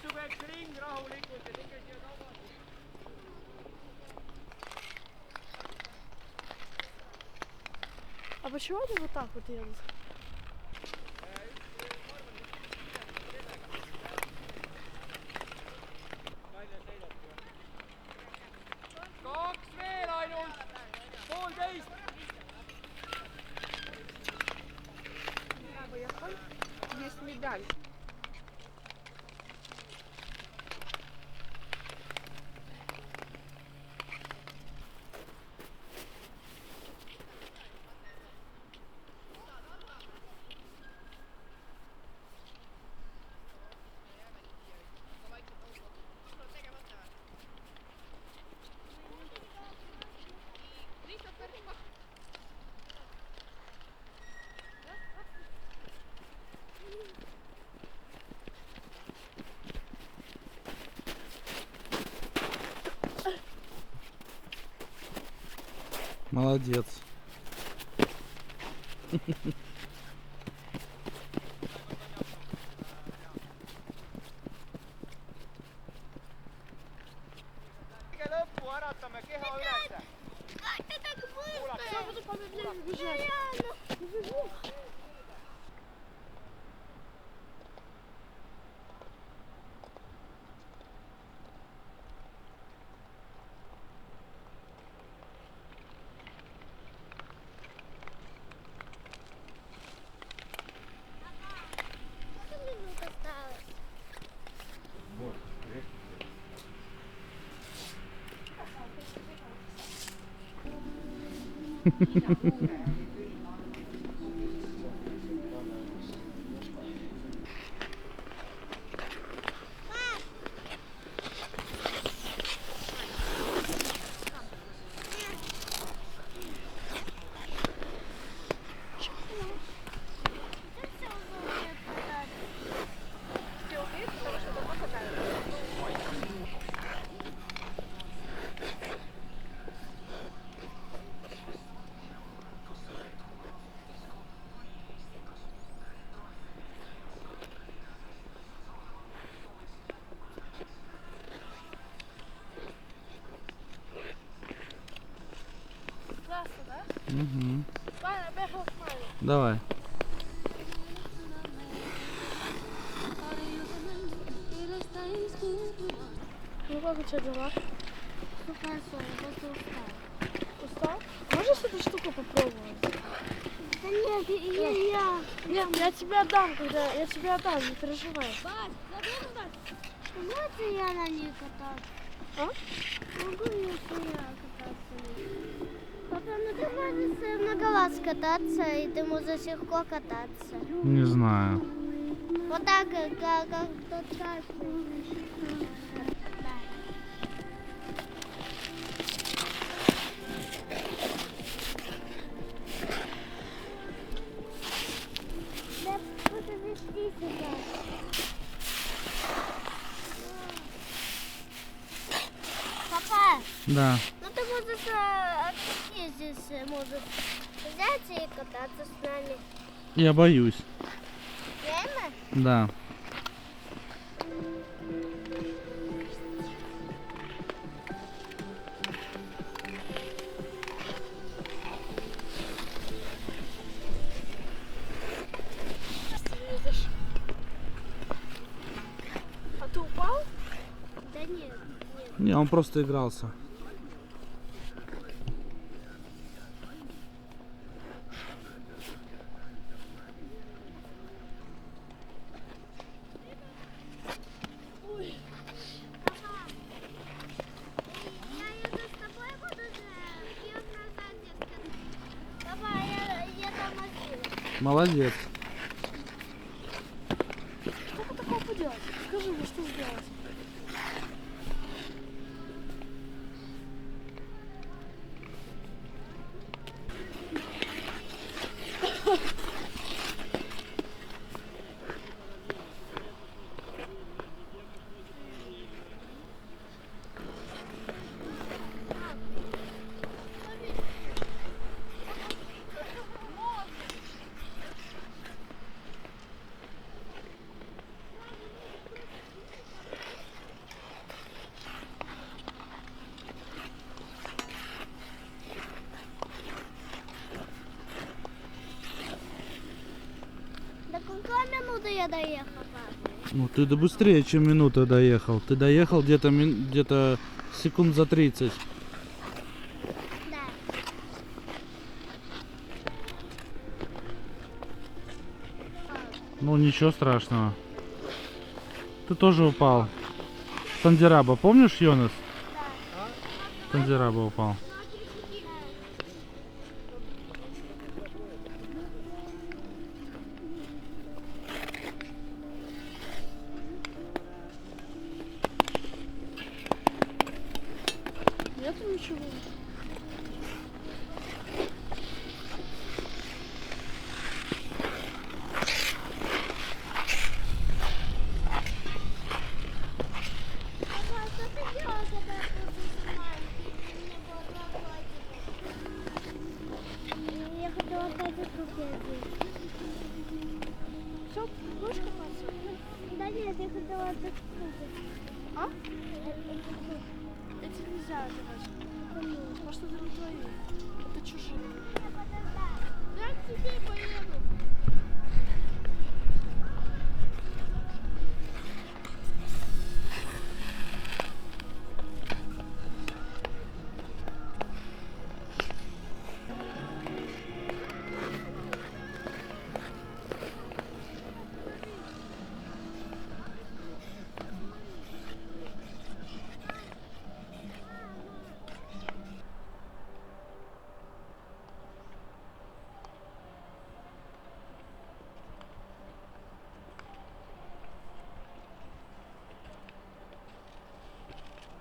Jooksuge ring rahulikult ja minge siia tagasi. А почему они вот так вот едут? Kaks veel ainult, 1,5. Есть медаль. Молодец. Lõppu äratame keha ülesse. Я буду помедленнее бежать. Классно, да? Угу. Ладно, поехал с мамой. Давай. Ну как у тебя дела? Все хорошо, я просто устал. Устал? Можешь эту штуку попробовать? Да нет, Нет, я тебе отдам, когда я тебе отдам, не переживай. Можно я на ней кататься? А? Могу я кататься на ней? Папа, ну ты можешь много раз кататься, и ты можешь легко кататься. Не знаю. Вот так, как тот красный. Да, подожди сюда. Папа, Да. ну ты можешь здесь можешь взять и кататься с нами. Я боюсь. Реально? Да. Едешь. А ты упал? Да нет. Не, он просто игрался. Я еду с тобой, буду вперед назад детка. Давай, я тормозила. Молодец. Что такого поделать? Скажи мне, что сделать? минуты я доехал, папа. Ну ты да быстрее, чем минута доехал. Ты доехал где-то секунд за 30. Да. Ну ничего страшного. Ты тоже упал. Тандираба, помнишь, Йонас? Да. Тандираба упал. Нету ничего. Папа, а что ты делал, когда я просто маленький? У меня было два котика. Я хотела опять в руке одеть. Все, будешь копаться? Да нет, я хотела отдать А? Эти нельзя одевать. Потому что это не твои. Это чужие.